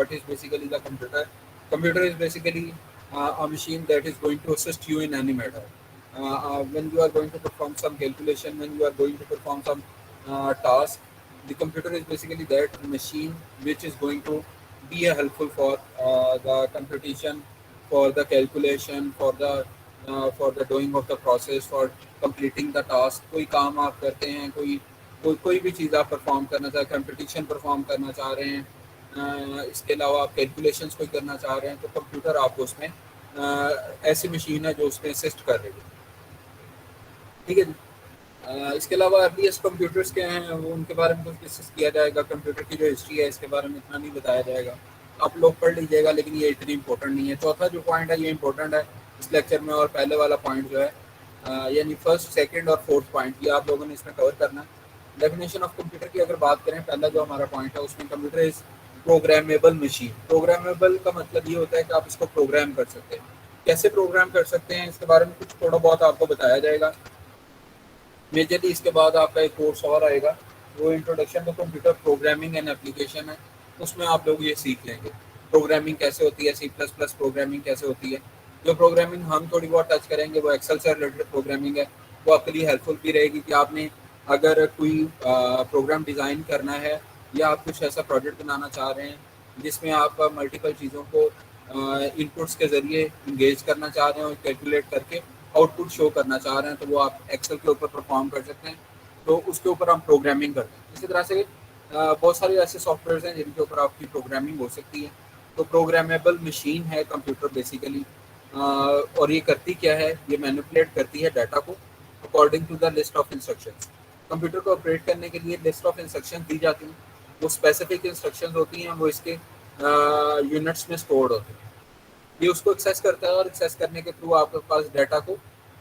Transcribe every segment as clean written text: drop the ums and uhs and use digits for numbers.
what is basically the computer. Computer is basically a machine that is going to assist you in any matter. When you are going to perform some calculation, when you are going to perform some task, the computer is basically that machine which is going to be helpful for the computation, for the calculation, for the doing of the process, for completing the task. कोई काम आप करते हैं, कोई भी चीज़ आप perform करना चाह कंपटीशन परफॉर्म करना चाह रहे हैं, इसके अलावा आप कैलकुलेशंस कोई करना चाह रहे हैं, तो कंप्यूटर आपको उसमें ऐसी मशीन है जो उसमें असिस्ट कर रही है। ठीक है जी। इसके अलावा अर्लीस्ट कंप्यूटर्स क्या हैं वो उनके बारे में कुछ डिस्कस किया जाएगा। कंप्यूटर की जो हिस्ट्री है इसके बारे में इतना नहीं बताया जाएगा, आप लोग पढ़ लीजिएगा, लेकिन ये इतनी इंपॉर्टेंट नहीं है। चौथा जो पॉइंट है ये इंपॉर्टेंट है इस लेक्चर में, और पहले वाला पॉइंट जो है यानी फर्स्ट, सेकंड और फोर्थ पॉइंट, ये आप लोगों ने इसमें कवर करना है। डेफिनेशन ऑफ कंप्यूटर की अगर बात करें, पहला जो हमारा पॉइंट है उसमें computer is programmable machine. Programmable का मतलब ये होता है कि आप इसको प्रोग्राम कर सकते हैं। कैसे प्रोग्राम कर सकते हैं इसके बारे में कुछ थोड़ा बहुत आपको बताया जाएगा। मेजरली इसके बाद आपका एक कोर्स और आएगा, वो introduction to computer programming and application है। उसमें आप लोग ये सीख लेंगे प्रोग्रामिंग कैसे होती है, C++ प्रोग्रामिंग कैसे होती है। जो प्रोग्रामिंग हम थोड़ी बहुत टच करेंगे वो एक्सेल से रिलेटेड प्रोग्रामिंग है, वो आपके लिए हेल्पफुल भी रहेगी कि आपने अगर कोई प्रोग्राम डिज़ाइन करना है या आप कुछ ऐसा प्रोजेक्ट बनाना चाह रहे हैं जिसमें आप मल्टीपल चीज़ों को इनपुट्स के ज़रिए इंगेज करना चाह रहे हैं और कैलकुलेट करके आउटपुट शो करना चाह रहे हैं, तो वो आप एक्सेल के ऊपर परफॉर्म कर सकते हैं, तो उसके ऊपर हम प्रोग्रामिंग करते हैं। इसी तरह से बहुत सारे ऐसे सॉफ्टवेयर हैं जिनके ऊपर आपकी प्रोग्रामिंग हो सकती है। तो प्रोग्रामेबल मशीन है कंप्यूटर बेसिकली, और ये करती क्या है, ये मैनिपुलेट करती है डाटा को according to the list of instructions. Computer को ऑपरेट करने के लिए लिस्ट ऑफ इंस्ट्रक्शंस दी जाती हैं, वो स्पेसिफिक इंस्ट्रक्शंस होती हैं, वो इसके यूनिट्स में स्टोर्ड होती हैं। ये उसको एक्सेस करता है और एक्सेस करने के थ्रू आपके पास डाटा को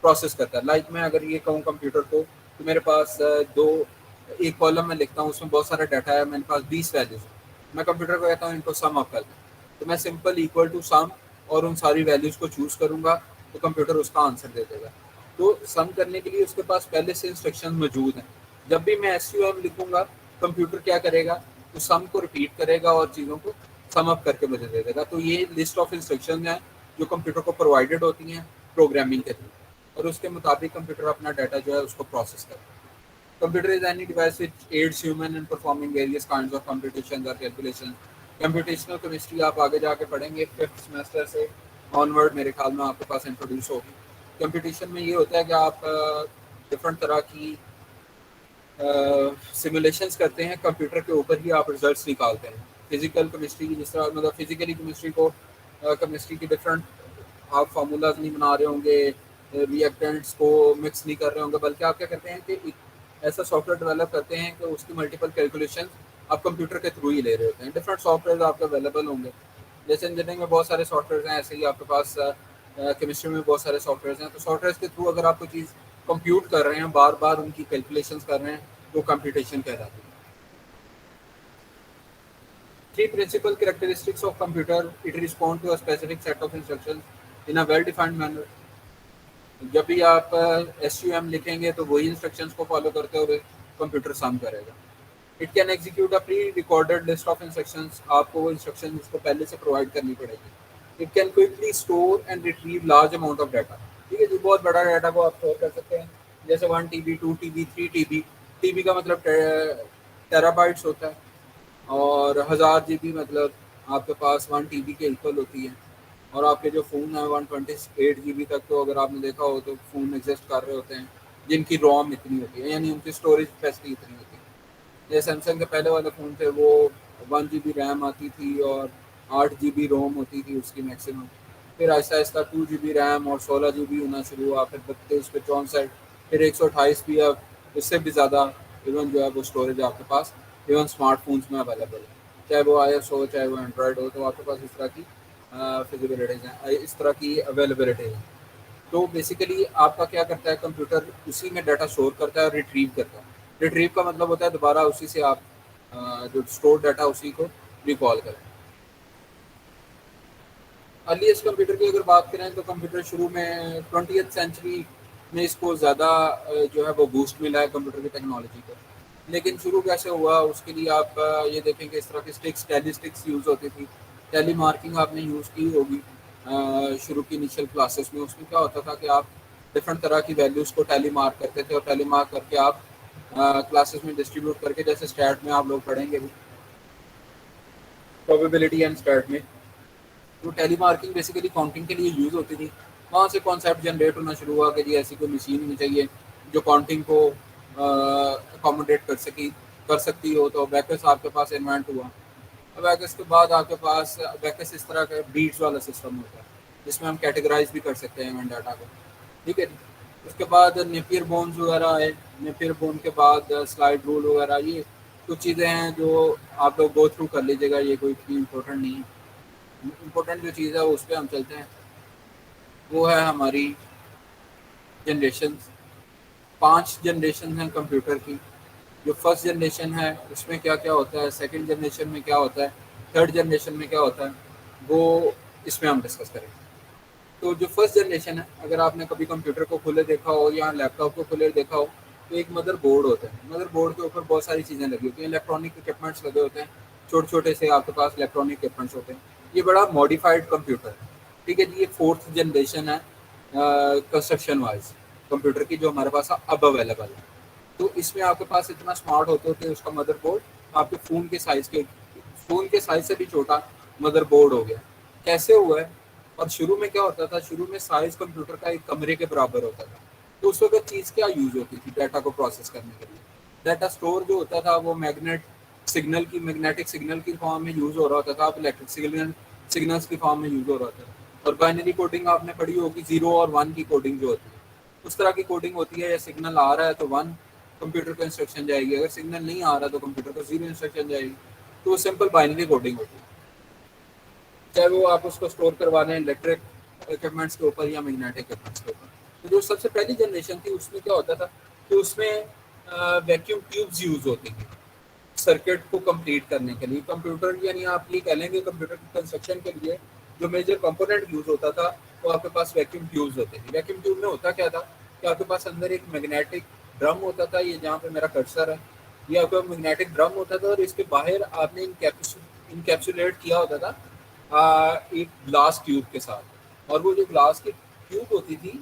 प्रोसेस करता है। लाइक मैं अगर ये कहूँ कंप्यूटर को, तो मेरे पास एक कॉलम में लिखता हूँ, उसमें बहुत सारा डाटा है, मेरे पास 20 वैल्यूज है। मैं कंप्यूटर को कहता हूँ इनको सम अप कर दें, तो मैं सिंपल इक्वल टू सम और उन सारी वैल्यूज़ को चूज़ करूँगा, तो कंप्यूटर उसका आंसर दे देगा। तो सम करने के लिए उसके पास पहले से इंस्ट्रक्शन मौजूद हैं। जब भी मैं SUM लिखूँगा, कंप्यूटर क्या करेगा, तो सम को रिपीट करेगा और चीज़ों को सम अप करके मुझे दे देगा। तो ये लिस्ट ऑफ इंस्ट्रक्शन हैं जो कंप्यूटर को प्रोवाइडेड होती हैं प्रोग्रामिंग के थ्रू, और उसके मुताबिक कंप्यूटर अपना डाटा जो है उसको प्रोसेस करता है। Computer is any device which aids human in performing various kinds of computation और कैलकुलेशन। कंप्यूटेशनल केमिस्ट्री आप आगे जाके पढ़ेंगे, 5th सेमेस्टर से ऑनवर्ड मेरे ख्याल में आपके पास इंट्रोड्यूस होगी। कंप्यूटेशन में ये होता है कि आप डिफरेंट तरह की सिमुलेशंस करते हैं, कंप्यूटर के ऊपर ही आप रिजल्ट्स निकालते हैं। फिजिकल केमिस्ट्री की जिस तरह, मतलब फिजिकली केमिस्ट्री को केमिस्ट्री की डिफरेंट आप फार्मूलाज नहीं बना रहे होंगे, रिएक्टेंट्स को मिक्स नहीं कर रहे होंगे, बल्कि आप क्या करते हैं कि एक ऐसा सॉफ्टवेयर डेवलप करते हैं कि उसकी मल्टीपल कैलकुलेशन आप कंप्यूटर के थ्रू ही ले रहे होते हैं। डिफरेंट सॉफ्टवेयर आपके अवेलेबल होंगे, जैसे इंजीनियरिंग में बहुत सारे सॉफ्टवेयर हैं, ऐसे ही आपके पास केमिस्ट्री में बहुत सारे सॉफ्टवेयर हैं। तो सॉफ्टवेयर के थ्रू अगर आप कोई चीज़ कंप्यूट कर रहे हैं, बार बार उनकी कैलकुलेशंस कर रहे हैं, तो कंप्यूटेशन कहलाती है। 3 principal characteristics of computer: it responds to a specific set of instructions in a well defined manner। जब भी आप SUM लिखेंगे तो वही इंस्ट्रक्शंस को फॉलो करते हुए कंप्यूटर सम करेगा। It can execute a pre recorded list of instructions, आपको वो इंस्ट्रक्शन उसको पहले से प्रोवाइड करनी पड़ेगी। It can quickly store and retrieve large amount of data. ठीक है जी, बहुत बड़ा डाटा को आप स्टोर कर सकते हैं, जैसे 1 TB, 2 TB, 3 TB। TB का मतलब टेराबाइट्स होता है, और 1000 GB मतलब आपके पास 1 TB के इक्वल होती है। और आपके जो फ़ोन है 128 GB तक, तो अगर आपने देखा हो तो फ़ोन एग्जिस्ट कर रहे होते हैं जिनकी रोम इतनी होती है, यानी उनकी स्टोरेज कैपेसिटी इतनी होती है। जैसे सैमसंग के पहले वाले फ़ोन थे, वो 1 GB रैम आती थी और 8 GB रोम होती थी उसकी मैक्सिमम। फिर आहिस्ता आहिस्ता 2 GB रैम और 16 GB होना शुरू हुआ, फिर 32, फिर 64, फिर 128 भी, अब इससे भी ज़्यादा इवन जो है वो स्टोरेज आपके पास इवन स्मार्टफोन्स में अवेलेबल है, चाहे वो iOS हो चाहे वो एंड्रॉयड हो। तो आपके पास इस तरह की फिजिबिलिटीज़ हैं, इस तरह की अवेलेबिलिटी है। तो बेसिकली आपका क्या करता है कंप्यूटर, उसी में डाटा स्टोर करता है और रिट्रीव करता है। रिट्रीव का मतलब होता है दोबारा उसी से आप जो स्टोर डाटा उसी को रिकॉल करें। अर्लीस्ट कंप्यूटर की अगर बात करें तो कंप्यूटर शुरू में 20th सेंचुरी में इसको ज़्यादा जो है वो बूस्ट मिला है कंप्यूटर की टेक्नोलॉजी को। लेकिन शुरू कैसे हुआ उसके लिए आप ये देखें कि इस तरह की स्टिक्स, टेली स्टिक्स यूज़ होती थी, टैली मार्किंग आपने यूज़ की होगी शुरू की इनिशियल क्लासेस में। उसमें क्या होता था कि आप डिफरेंट तरह की वैल्यूज़ को टैली मार्क करते थे और टैली मार्क करके आप क्लासेस में डिस्ट्रीब्यूट करके, जैसे स्टैट में आप लोग पढ़ेंगे भी, प्रोबेबिलिटी एंड स्टैट में, तो टैली मार्किंग बेसिकली काउंटिंग के लिए यूज़ होती थी। वहाँ से कॉन्सेप्ट जनरेट होना शुरू हुआ कि जी ऐसी कोई मशीन होनी चाहिए जो काउंटिंग को अकोमोडेट कर सकती हो। तो बैकस आपके पास इन्वेंट हुआ। अब बैकस के बाद आपके पास बैकस इस तरह का बीट्स वाला सिस्टम होता है जिसमें हम कैटेगराइज भी कर सकते हैं इवेंट डाटा को, ठीक है। उसके बाद नेपियर बोन्स वगैरह आए। नेपियर बोन के बाद स्लाइड रूल वगैरह, ये कुछ चीज़ें हैं जो आप लोग गो थ्रू कर लीजिएगा, ये कोई इतनी इंपॉर्टेंट नहीं है। इम्पोर्टेंट जो चीज़ है उस पर हम चलते हैं, वो है हमारी जनरेशन। 5 जनरेशन हैं कंप्यूटर की। जो फर्स्ट जनरेशन है उसमें क्या क्या होता है, सेकंड जनरेशन में क्या होता है, थर्ड जनरेशन में क्या होता है, वो इसमें हम डिस्कस करेंगे। तो जो फर्स्ट जनरेशन है, अगर आपने कभी कंप्यूटर को खुले देखा हो या लैपटॉप को खुले देखा हो, तो एक मदर बोर्ड होता है। मदर बोर्ड के ऊपर बहुत सारी चीज़ें लगी होती हैं, इलेक्ट्रॉनिक इक्विपमेंट्स लगे होते हैं, छोटे छोटे से आपके पास इलेक्ट्रॉनिक इक्विपमेंट्स होते हैं। ये बड़ा मॉडिफाइड कंप्यूटर है, ठीक है जी। ये फोर्थ जनरेशन है कंस्ट्रक्शन वाइज कंप्यूटर की, जो हमारे पास अब अवेलेबल है। तो इसमें आपके पास इतना स्मार्ट होते थे उसका मदरबोर्ड, आपके फ़ोन के साइज से भी छोटा मदरबोर्ड हो गया। कैसे हुआ है? और शुरू में क्या होता था, शुरू में साइज कंप्यूटर का एक कमरे के बराबर होता था। तो उस वक्त चीज़ क्या यूज़ होती थी डाटा को प्रोसेस करने के लिए? डाटा स्टोर जो होता था वो मैग्नेटिक सिग्नल की फॉर्म में यूज़ हो रहा होता था, अब इलेक्ट्रिक सिग्नल्स की फॉर्म में यूज़ हो रहा होता था। और बाइनरी कोडिंग आपने पढ़ी होगी, 0 और 1 की कोडिंग जो होती है, उस तरह की कोडिंग होती है। या सिग्नल आ रहा है तो 1 कंप्यूटर को इंस्ट्रक्शन जाएगी, अगर सिग्नल नहीं आ रहा तो कंप्यूटर को 0 इंस्ट्रक्शन जाएगी। तो वो सिंपल बाइनरी कोडिंग होती है, चाहे वो आप उसको स्टोर करवा लें इलेक्ट्रिक इक्विपमेंट्स के ऊपर या मैग्नेटिक इक्विपमेंट्स के ऊपर। तो जो सबसे पहली जनरेशन थी उसमें क्या होता था कि उसमें वैक्यूम ट्यूब्स यूज़ होती थी सर्किट को कंप्लीट करने के लिए। कंप्यूटर यानी आप ये कह लेंगे कंप्यूटर की कंस्ट्रक्शन के लिए जो मेजर कंपोनेंट यूज़ होता था वो आपके पास वैक्यूम ट्यूब्स होते थे। वैक्यूम ट्यूब में होता क्या था कि आपके पास अंदर एक मैग्नेटिक ड्रम होता था, ये जहाँ पे मेरा कर्सर है, ये आपका मैग्नेटिक ड्रम होता था, और इसके बाहर आपने इनकैप्सुलेट किया होता था एक ग्लास ट्यूब के साथ। और वो जो ग्लास की ट्यूब होती थी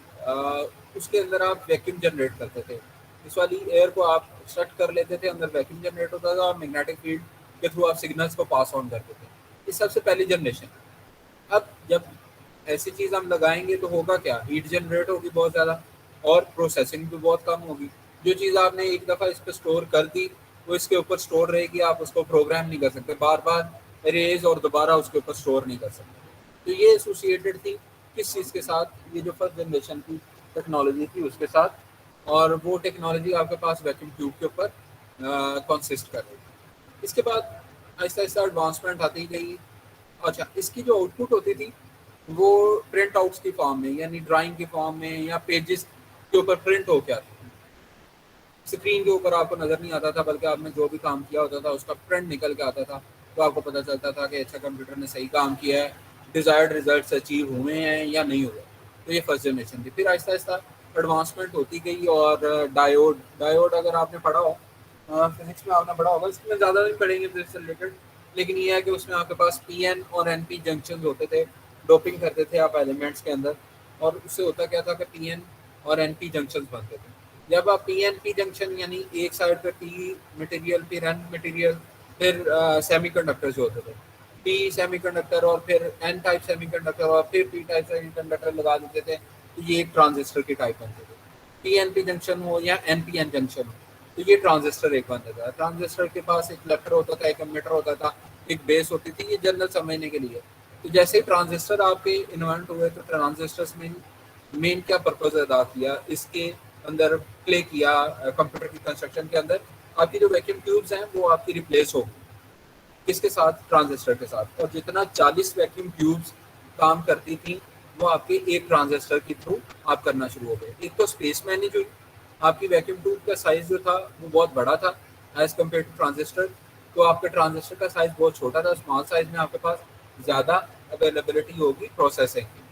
उसके अंदर आप वैक्यूम जनरेट करते थे। इस वाली एयर को आप सेट कर लेते थे, अंदर वैक्यूम जनरेट होता था और मैग्नेटिक फील्ड के थ्रू आप सिग्नल्स को पास ऑन करते थे। ये सबसे पहली जनरेशन। अब जब ऐसी चीज़ हम लगाएंगे तो होगा क्या, हीट जनरेट होगी बहुत ज़्यादा और प्रोसेसिंग भी बहुत कम होगी। जो चीज़ आपने एक दफ़ा इस पर स्टोर कर दी वो इसके ऊपर स्टोर रहेगी, आप उसको प्रोग्राम नहीं कर सकते, बार बार इरेज और दोबारा उसके ऊपर स्टोर नहीं कर सकते। तो ये एसोसिएटेड थी किस चीज़ के साथ, ये जो फर्स्ट जनरेशन की टेक्नोलॉजी थी उसके साथ, और वो टेक्नोलॉजी आपके पास वैक्यूम ट्यूब के ऊपर कंसिस्ट कर रही थी। इसके बाद आहिस्ता आहिस्ता एडवांसमेंट आती गई। अच्छा, इसकी जो आउटपुट होती थी वो प्रिंट आउट्स की फॉर्म में, यानी ड्राइंग की फॉर्म में या पेजेस के ऊपर प्रिंट होके आती थी। स्क्रीन के ऊपर आपको नज़र नहीं आता था, बल्कि आपने जो भी काम किया होता था उसका प्रिंट निकल के आता था। तो आपको पता चलता था कि अच्छा कंप्यूटर ने सही काम किया है, डिज़ायर्ड रिजल्ट्स अचीव हुए हैं या नहीं हुए। तो ये फर्स्ट जनरेशन थी। फिर आहिस्ता आहिस्ता एडवांसमेंट होती गई और डायोड अगर आपने पढ़ा हो फिजिक्स में आपने पढ़ा होगा, इसमें ज़्यादा नहीं पढ़ेंगे फिजिक्स से रिलेटेड, लेकिन ये है कि उसमें आपके पास पीएन और एनपी जंक्शन होते थे। डोपिंग करते थे आप एलिमेंट्स के अंदर, और उससे होता क्या था कि पीएन और एनपी जंक्शन बनते थे। जब आप पीएनपी जंक्शन यानी एक साइड पे पी मटेरियल फिर एन मटेरियल फिर सेमीकंडक्टर जो होते थे, पी सेमीकंडक्टर और फिर एन टाइप सेमीकंडक्टर और फिर पी टाइप सेमीकंडक्टर लगा देते थे, तो ये एक ट्रांजिस्टर के टाइप बनते थे। पीएनपी जंक्शन हो या एनपीएन जंक्शन हो, तो ये ट्रांजिस्टर एक बनता था। ट्रांजिस्टर के पास एक कलेक्टर होता था, एक एमिटर होता था, एक बेस होती थी, ये जनरल समझने के लिए। तो जैसे ही ट्रांजिस्टर आपके इन्वेंट हुए तो ट्रांजिस्टर्स में मेन क्या पर्पज अदा किया, इसके अंदर प्ले किया कंप्यूटर की कंस्ट्रक्शन के अंदर। आपकी जो वैक्यूम ट्यूब्स हैं वो आपकी रिप्लेस हो किसके साथ, ट्रांजिस्टर के साथ। और जितना 40 वैक्यूम ट्यूब्स काम करती थी वो आपके एक ट्रांजिस्टर के थ्रू आप करना शुरू हो गए। एक तो स्पेस मैनेज हुई, आपकी वैक्यूम ट्यूब का साइज जो था वो बहुत बड़ा था एज कम्पेयर टू ट्रांजिस्टर। तो आपके ट्रांजिस्टर का साइज बहुत छोटा था, स्मॉल साइज में आपके पास ज़्यादा अवेलेबिलिटी होगी प्रोसेसिंग की।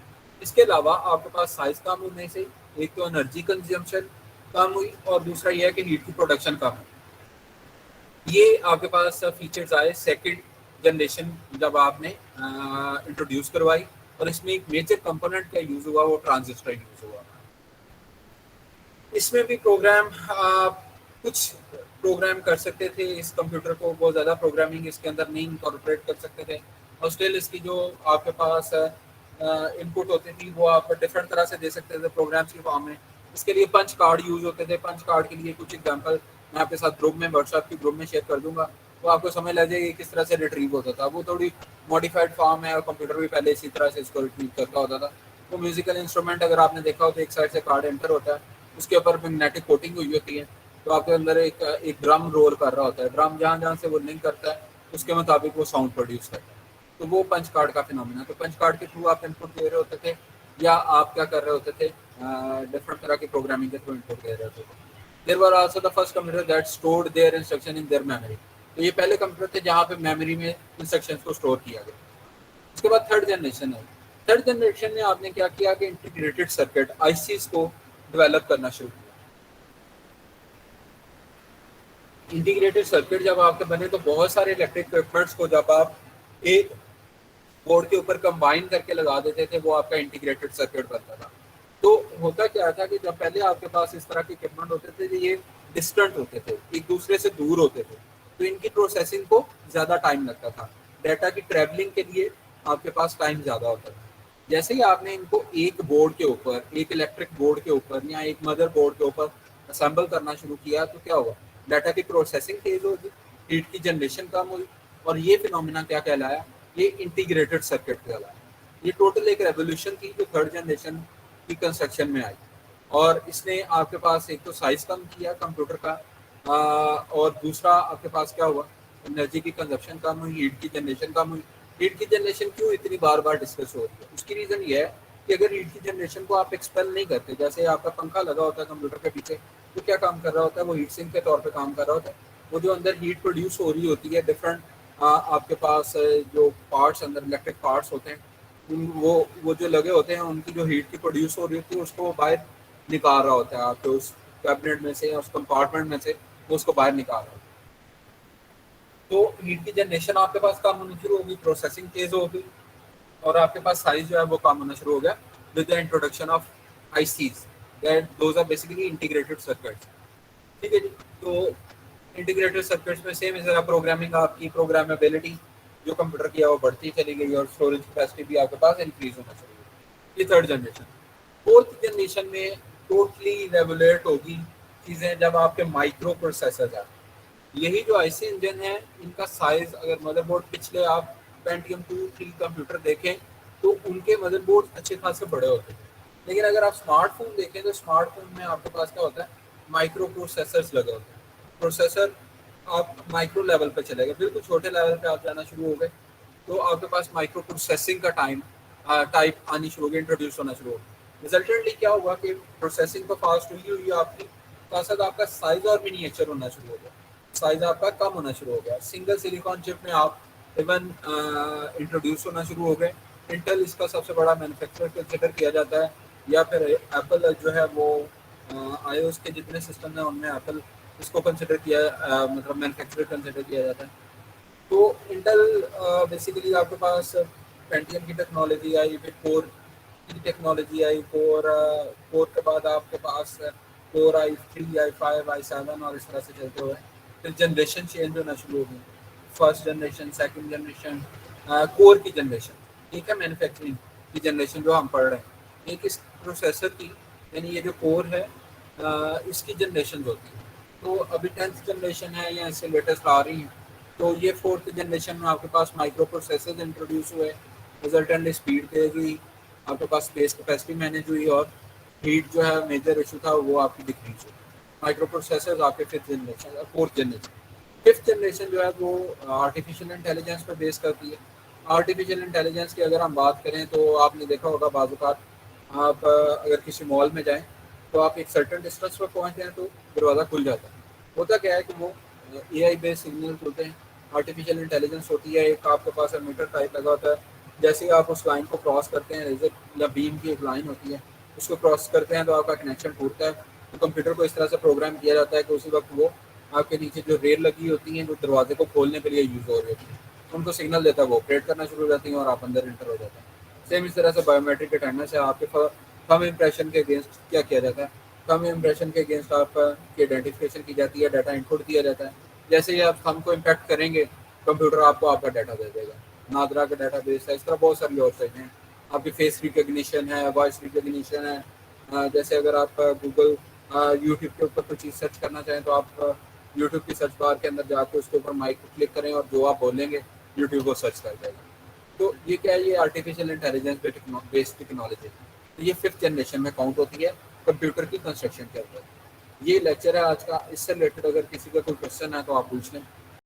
इसके अलावा आपके पास साइज कम होने से एक तो एनर्जी कंजम्पशन कम हुई और दूसरा यह है कि हीट की प्रोडक्शन कम हुई। ये आपके पास फीचर्स आए सेकंड जनरेशन जब आपने इंट्रोड्यूस करवाई, और इसमें एक मेजर कंपोनेंट क्या यूज़ हुआ, वो ट्रांजिस्टर यूज़ हुआ। इसमें भी प्रोग्राम कुछ प्रोग्राम कर सकते थे इस कंप्यूटर को, बहुत ज़्यादा प्रोग्रामिंग इसके अंदर नहीं इनकॉर्पोरेट कर सकते थे, और स्टिल इसकी जो आपके पास इनपुट होती थी वो आप डिफरेंट तरह से दे सकते थे प्रोग्राम्स की फॉर्म में। इसके लिए पंच कार्ड यूज़ होते थे। पंच कार्ड के लिए कुछ एग्जांपल मैं आपके साथ ग्रुप में, व्हाट्सएप के ग्रुप में शेयर कर दूंगा, तो आपको समझ लग जाएगी किस तरह से रिट्रीव होता था। वो थोड़ी मॉडिफाइड फॉर्म है, और कंप्यूटर भी पहले इसी तरह से इसको रिट्रीव करता होता था। तो म्यूजिकल इंस्ट्रूमेंट अगर आपने देखा हो तो एक साइड से कार्ड एंटर होता है, उसके ऊपर मैग्नेटिक कोटिंग हुई होती है, तो आपके अंदर एक ड्रम रोल कर रहा होता है। ड्रम जहाँ जहाँ से वो लिंक करता है उसके मुताबिक वो साउंड प्रोड्यूस करता है। तो वो पंच कार्ड का फिनोमिना। तो पंच कार्ड के थ्रू आप इनपुट दे रहे होते थे, या आप क्या कर रहे होते थे, डिफरेंट तरह की प्रोग्रामिंग के थ्रू इनपुट दे रहे होते थे। There were also the first computer that stored their instruction in their memory. तो ये पहले कंप्यूटर थे जहाँ पे मेमोरी में इंस्ट्रक्शंस को स्टोर किया गया। उसके बाद थर्ड जनरेशन है। थर्ड जनरेशन में आपने क्या किया कि इंटीग्रेटेड सर्किट आईसीज को डेवलप करना शुरू किया। इंटीग्रेटेड सर्किट जब आपके बने तो बहुत सारे इलेक्ट्रिक इक्विपमेंट्स को जब आप एक बोर्ड के ऊपर कंबाइन करके लगा देते थे, वो आपका इंटीग्रेटेड सर्किट बनता था। तो होता क्या था कि जब पहले आपके पास इस तरह के इक्विपमेंट होते थे, ये डिस्टेंट होते थे, एक दूसरे से दूर होते थे, तो इनकी प्रोसेसिंग को ज़्यादा टाइम लगता था। डाटा की ट्रैवलिंग के लिए आपके पास टाइम ज़्यादा होता था। जैसे ही आपने इनको एक बोर्ड के ऊपर, एक इलेक्ट्रिक बोर्ड के ऊपर या एक मदर बोर्ड के ऊपर असेंबल करना शुरू किया, तो क्या हुआ, डाटा की प्रोसेसिंग तेज होगी, हीट की जनरेशन कम हुई, और ये फिनोमिना क्या कहलाया, ये इंटीग्रेटेड सर्किट कहलाया। ये टोटल एक रेवोल्यूशन थी जो थर्ड जनरेशन की कंस्ट्रक्शन में आई, और इसने आपके पास एक तो साइज कम किया कंप्यूटर का, और दूसरा आपके पास क्या हुआ, एनर्जी की कंजप्शन कम हुई, हीट की जनरेशन कम हुई। हीट की जनरेशन क्यों इतनी बार बार डिस्कस हो रही है, उसकी रीज़न ये है कि अगर हीट की जनरेशन को आप एक्सपेल नहीं करते, जैसे आपका पंखा लगा होता है कंप्यूटर के पीछे, तो क्या काम कर रहा होता है, वो हीट सिंक के तौर पे काम कर रहा होता है। वो जो अंदर हीट प्रोड्यूस हो रही होती है, डिफरेंट आपके पास जो पार्ट्स अंदर इलेक्ट्रिक पार्ट्स होते हैं, वो जो लगे होते हैं, उनकी जो हीट की प्रोड्यूस हो रही होती है उसको बाहर निकाल रहा होता है, आपके उस कैबिनेट में से या उस कंपार्टमेंट में से वो उसको बाहर निकाल रहा होता है। तो हीट की जनरेशन आपके पास कम होनी शुरू होगी, प्रोसेसिंग तेज होगी, और आपके पास साइज जो है वो कम होना शुरू हो गया with the introduction of ICs, that those are basically integrated circuits. ठीक है जी। तो इंटीग्रेटेड सर्किट्स में सेम इस तरह प्रोग्रामिंग, आपकी प्रोग्रामेबिलिटी जो कंप्यूटर की है वो बढ़ती चली गई, और स्टोरेज कैपेसिटी भी आपके पास इंक्रीज होना शुरू हुई। ये थर्ड जनरेशन। फोर्थ जनरेशन में टोटली रेवोलेट होगी चीज़ें जब आपके माइक्रो प्रोसेसर आए। यही जो आईसी इंजन है, इनका साइज, अगर मदरबोर्ड पिछले आप पेंटियम 2-3 कंप्यूटर देखें तो उनके मदरबोर्ड अच्छे खासे बड़े होते हैं। लेकिन अगर आप स्मार्टफोन देखें तो स्मार्टफोन में आपके पास क्या होता है, माइक्रो प्रोसेसर्स लगे होते हैं। प्रोसेसर आप माइक्रो लेवल पे चले गए, बिल्कुल छोटे लेवल पे आप जाना शुरू हो गए, तो आपके पास माइक्रो प्रोसेसिंग का टाइप आनी शुरू हो गई, इंट्रोड्यूस होना शुरू हो गया। रिजल्टेंटली क्या हुआ कि प्रोसेसिंग तो फास्ट हुई आपकी, साथ साथ आपका साइज और मिनिएचर होना शुरू हो गया, साइज आपका कम होना शुरू हो गया। सिंगल सिलिकॉन चिप में आप इवन इंट्रोड्यूस होना शुरू हो गए। इंटेल इसका सबसे बड़ा मैन्युफैक्चरर कंसिडर किया जाता है, या फिर एप्पल जो है वो आईओएस के जितने सिस्टम हैं उनमें एप्पल इसको कंसिडर किया, मतलब मैन्युफैक्चरर कंसिडर किया जाता है। तो इंटेल बेसिकली आपके पास पेंटियम की टेक्नोलॉजी आई, फिर कोर की टेक्नोलॉजी आई, कोर के बाद आपके पास कोर i3 i5 i7 और इस तरह से चलते हुए फिर जनरेशन चेंज होना शुरू हो गई। First generation, second generation, core की जनरेशन, ठीक है, मैन्युफैक्चरिंग की जनरेशन जो हम पढ़ रहे हैं। एक इस प्रोसेसर की, यानी ये जो कोर है, इसकी जनरेशन होती है। तो अभी 10th जनरेशन है या इससे लेटेस्ट आ रही है, तो ये 4th जनरेशन में आपके पास माइक्रो प्रोसेसर्स इंट्रोड्यूस हुए, रिजल्टेंटली स्पीड तेज हुई, आपके पास स्पेस कैपेसिटी मैनेज हुई, और हीट जो है मेजर इशू था वो आपकी डिक्रीज हुई। माइक्रो प्रोसेसर्स आपके 5th generation, 4th generation. 5th generation जो है वो आर्टिफिशियल इंटेलिजेंस पर बेस करती है। आर्टिफिशियल इंटेलिजेंस की अगर हम बात करें तो आपने देखा होगा बाज़-औक़ात आप अगर किसी मॉल में जाएं तो आप एक सर्टेन डिस्टेंस पर पहुंच जाएं तो दरवाज़ा खुल जाता है। होता क्या है कि वो एआई बेस्ड सिग्नल्स होते हैं, आर्टिफिशियल इंटेलिजेंस होती है, एक आपके पास मीटर टाइप लगा होता है। जैसे ही आप उस लाइन को क्रॉस करते हैं, रेजर या बीम की एक लाइन होती है, उसको क्रॉस करते हैं तो आपका कनेक्शन टूटता है। तो कंप्यूटर को इस तरह से प्रोग्राम किया जाता है कि उसी वक्त वो आपके नीचे जो रेल लगी होती है, जो दरवाजे को खोलने के लिए यूज़ हो रही होती है, उनको सिग्नल देता है, वो ऑपरेट करना शुरू हो जाती हैं और आप अंदर इंटर हो जाते हैं। सेम इस तरह से बायोमेट्रिक अटेंडेंस है, आपके थंब इम्प्रेशन के अगेंस्ट क्या किया जाता है, थंब इम्प्रेशन के अगेंस्ट आपकी आइडेंटिफिकेशन की जाती है, डाटा इनपुट दिया जाता है। जैसे ही आप थंब को इम्पैक्ट करेंगे, कंप्यूटर आपको आपका डाटा दे देगा। नादरा का डाटा बेस है, इस तरह बहुत सारी और चीज़ें हैं। आपकी फेस रिकग्निशन है, वॉइस रिकग्निशन है। जैसे अगर आप गूगल यूट्यूब के ऊपर कोई चीज़ सर्च करना चाहें तो आप यूट्यूब की सर्च बार के अंदर जाकर उसके ऊपर माइक को क्लिक करें और जो आप बोलेंगे यूट्यूब को सर्च कर देगा। तो ये क्या है, ये आर्टिफिशियल इंटेलिजेंस बेस्ड टेक्नोलॉजी है। तो ये 5th जनरेशन में काउंट होती है कंप्यूटर की कंस्ट्रक्शन के अंदर। ये लेक्चर है आज का। इससे रिलेटेड अगर किसी का कोई क्वेश्चन है तो आप पूछ लें।